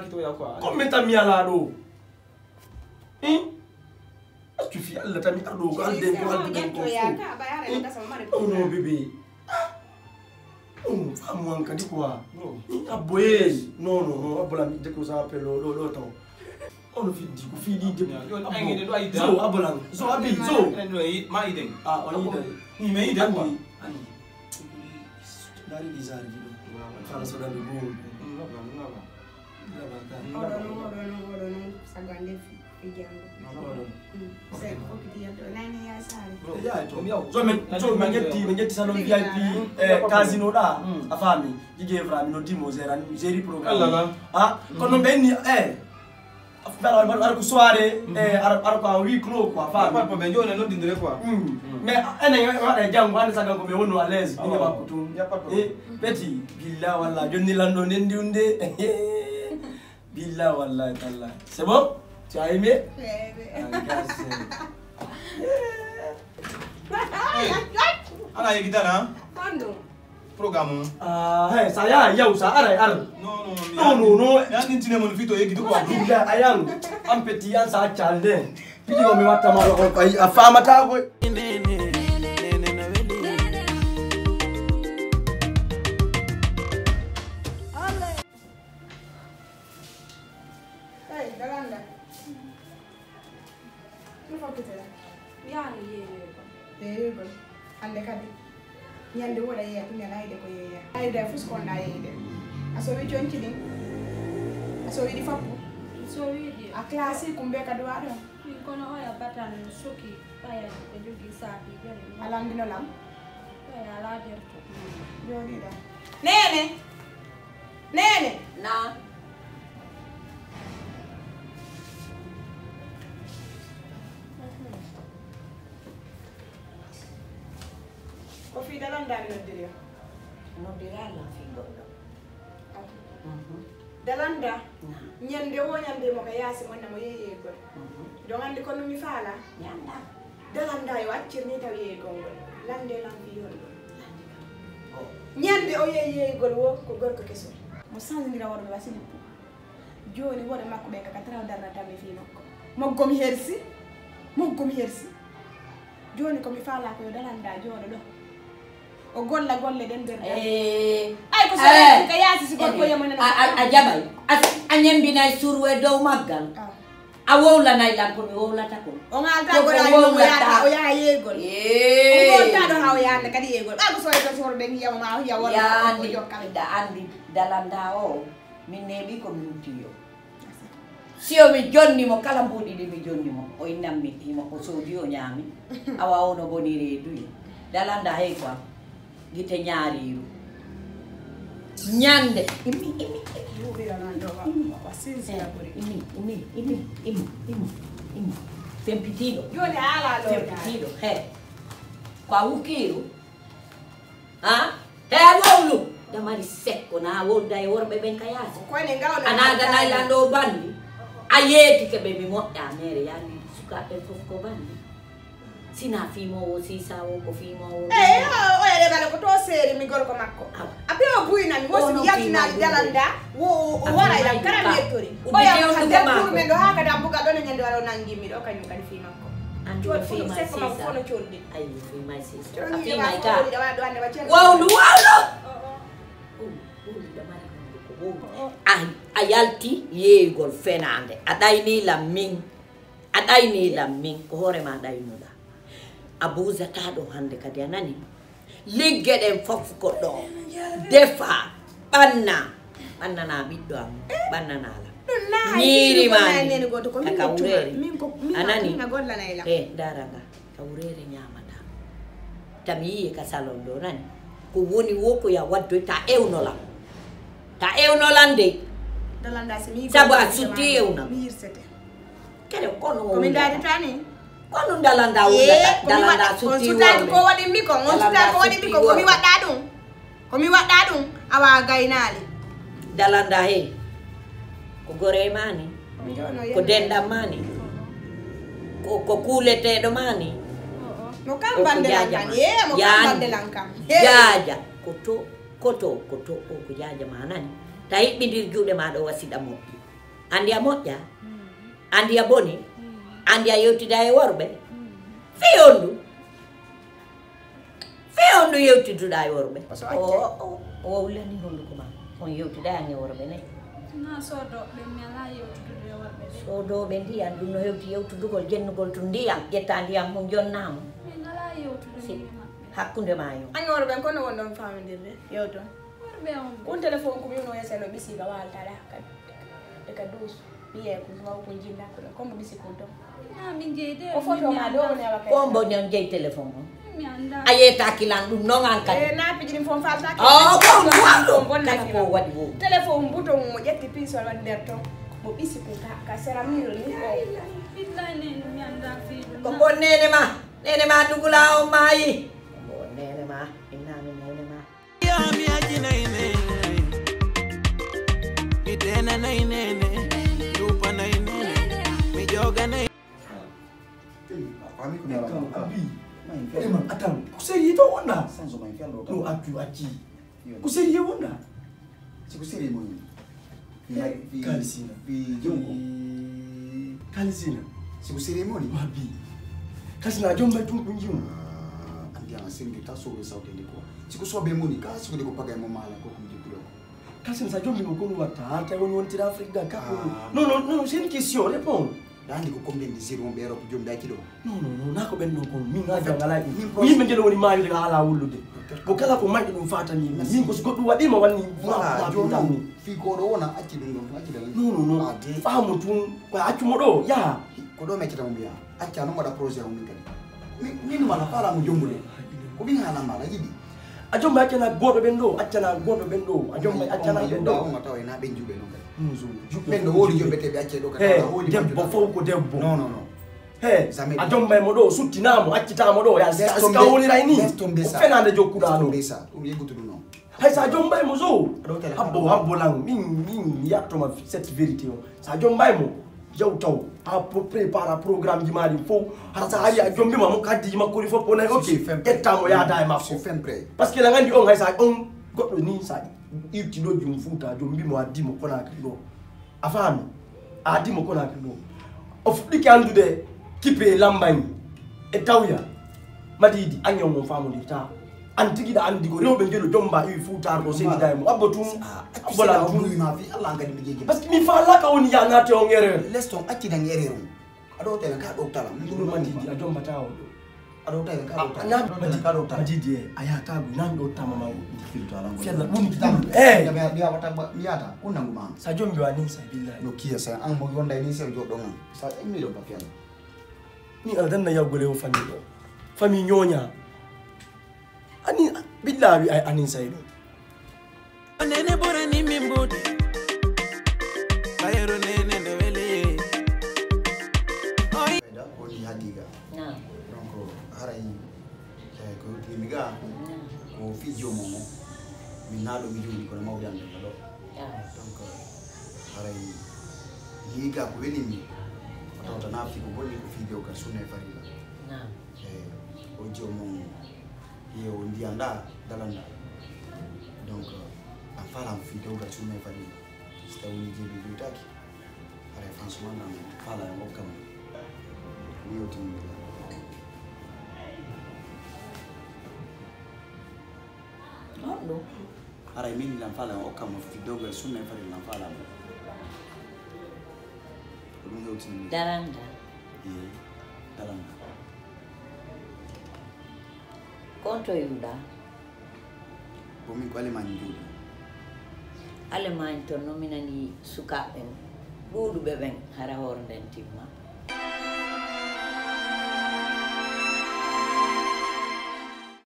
kito ya kwa. Come tami ala do. Tu fi Allah tami ardo ko ande ko ande ko. Oh no bébé. Femme wanka di quoi? Aboye. Non, abola mi de ko ça appelle lo temps. On fi di ko fi di de. Zo abola. Zo abi zo. Ma iden. Ah, on iden. Ni me iden quoi. Ani. Dari di zari di. Kala so dan de go. So menyeti salon VIP casino da afami jige vra mi no dimo zera ni zeri programme ah kono benni afala ar ko soirée ar ko huis clos quoi afami Pas pour benjo na no dindire quoi. mais ene wa jango ande saga ko be wono à l'aise ni ba kutum petit billah walla jonni lando nendi unde billah wallahi tallah c'est bon. Tu as aimé? Ana ye kita na? Quando? Programme. Hey, saya yau sa ara ara. No. Ya ni tine mon fito ye gitu kwa. Billah ayang am petit an sa chalde. Pidi ko mi wata ma ko afama ta ko. Ande kadi nyande woda ye ko nyala ide ko ye ayde fusko na yede aso wi jonci ni aso wi di fapu so wi di a classe kumbe kadu wado ko no ya batan soki aya ko jogi saati jere alandi no lam aya la der to jodi da nene na ko fi dalan dal no dire no dirala fi goɗɗo dalanda nyande wo nyande mo kayasi monna mo yeye gol do andi ko mi faala ñanda dalanda yo accirni taw yeye gongol lande lam fi yondo nyande o yeye gol wo ko gorko keso mo sanndira worbe wasini joni wode makko be ka traw darna tammi fi makko moggom hersi joni ko mi faala ko yo dalanda jodo do o golla golle den der ay ko so ka yasi si gorko yamana a jabay a ñembinay surwe dow maggal a wowlanay lan ko mi wowlata ko o ngalta go ya o ya yegol o gonta do haw yaande kadi yegol ba ko so to sor be ngiyaw ma ya wala ko jokkal da andi dalanda o min nebi ko min tiyo sio mi jonni mo kala mbudi di mi jonni mo o inammi mo ko sodi o nyami awa ono bonire duyi dalanda hay quoi gite ñaariru ñande imi fempitiɗo joni ala lo fempitiɗo he ko a wukkiru ha he a wowlu damari sekko na wolda e worɓe ɓen ka yaasi ana ganay lando bandi a yeetike ɓe mi moƴƴa mere yandi sukaɓe fof ko bandi sina fimowo sisawo ko fimowo o yere bale ko to seri mi gorko makko abe o buyna mi wosi yatina dalanda wo wara ila karam yettori o ya hande pour men do haka da buga do nyande wala nangi mi do kanyum kadi fi makko andu fi ma sisa ko fono choldi ay fi ma sisa fi ma ka wawlu a yalti yeygol fenande a ɗayni lam min ko hoorema ɗaynuɗa abusata ɗo hande kadi a nani ligge ɗen fof ko ɗo defa ɓannana ɓiɗɗo am ɓannanala ñiiri mani kaka wurere anani daraga ka wurere ñamata tami yiye ka salon ɗo nani ko woni wo ko ya waddoy ta ewnolam de sabu a sutti ewnam kede kono kono dalanda dalanda sutti ko wadi mi ko on sutti ko wadi mi ko mi wadda dum awa gaynali dalanda he ko gore mani ko denda mani ko kuleteɗo mani mo kam bande lankan mo kam bande lankan jaaja koto o ko jaaja manani ta hiɓɓidir juuɗe ma ɗo wasiɗa moƴƴi andi a moƴƴa andi a boni andi a yewtida e worɓe fewondu yewtiduɗa e worɓe o wawlani honduko ma on yewtidani e worɓe nayi na sodoɓe mi ala yewtudude e worɓe sodoɓe ndiyam ɗum no hewti yewtudugol jennugol to ndiyam ƴetta ndiyam mum jonnama min ala yewtude hakkunde ma yo an worɓe kono won ɗon famidirde yewton worɓe on kun téléphone ko mino yeseno ɓisiga waltade hakkadi eka douze ɓiye ko waw ko jinda ko comme ɓisi kon ton na min jeyde ko photo ma ɗo woni awa ko mbo ñon jeyi téléphone o mi anda a yeyta kilan ɗum noon an kadi naapiji ɗin fon faltake ko waɗi wo téléphone bouton mo ƴetti pisol waɗi nder ton mo ɓisi ko ka séramire ni o billahi nene mi anda fiiɗum ko bon nene ma dugula o maayi bon nene ma innami nene ma mi aji nayne mi tena nayne dupa nayne mi joga nayne Attends, kuseri to wona. Senso mai fiando. No aki. Kuseri wona. Si kuseri mo. Kalisina. Bi jongo. Kalisina. Si kuseri mo ni. Mabi. Kasina jomba tun kunjum. Andi ana sengi taso we sauti ndiko. Si kusobe mo ni ka si ko paga mo mala ko kumjikulo. Kasina sa jombi mo kono wata hata woni tira Afrique da ka. Non, c'est une question, réponds. Dandi ko combien de zero on bero ko jombe akilo. Non, nako ben non ko min ga jangala min men jelo woni maayo daga hala wullude. Ko kala ko mangi dum fatani min ko so goddu wadi ma wanni wala jono fi ko do wona acci dum don acci dal. Non. Faamu tun ko accu mo do ya. Ko do mekita mo biya. Acca no wada projet o min kadi. Min wala fala mo jombude. Ko bin hala mala yibi. A jomba accana godo ben do, accana godo ben do. A jomba accana ben do. Ko ngata na ben jube no kadi. Men no wodi jombe te be acce do kadi. Wodi debbo fo ko debbo. Non. He, a jomba mo do suttinamo accitamo do ya ska woni ray ni. Fenande jokkuda do. Besa, yegutu non. Hay sa jomba mo zo. Habbo lang min yattoma cette vérité o. Sa jomba mo jaw taw a prépare programme ji mari fo har sa ari a jombi ma mo kaddi ma ko ri fo pona ok ettamo ya dai ma fo fen pré parce que la ngandi on hay sa on goddo ni sa irti do jum futa jombi mo addi mo kona kilo afami addi mo kona kilo o fudiki andude kipe lambani e tawya madidi anyo mo famu di ta antigi da andi go rewbe ngelo jomba e futa do seni dai mo abotum bola tun ma fi Allah ngadi bigege parce que mi fa la ka woni ya ngate on erreur leston acci dan erreur ado tele ka do tala mi madidi a jomba tawo do ado tele ka do tala madidi aya ta go nan do tama ma filto ala fiala bum kitam dia wata miata kunna nguma sa jombi wa nin sa billahi no kiya sa an mo yonda ni se jodo non sa emi do pa fiala ni aldan na yagole o fami nyonya ani billahi ay anin saydo nene bora ni mimbude bayero nene no wele da ko ni hadiga na donc haray ko timiga ko fijo momo minado mi joni ko mawdande do donc haray liga ko welimi tawta nafi ko bonni ko fijo ka sunne farila na o jomo ye o ndianda dalanda donc en falam fijo ka sunne farila sta woni jebi bitaki haray franchement nan fala mo kam ni o timi no haray min lan fala o kam fijo ka sunne farila fala dum hewtini daranda dalanda konto yuda bomi ko alemagne jodi Allemagne to nominani sukaɓe ɗuɗuɓe ɓen hara hoore nden timma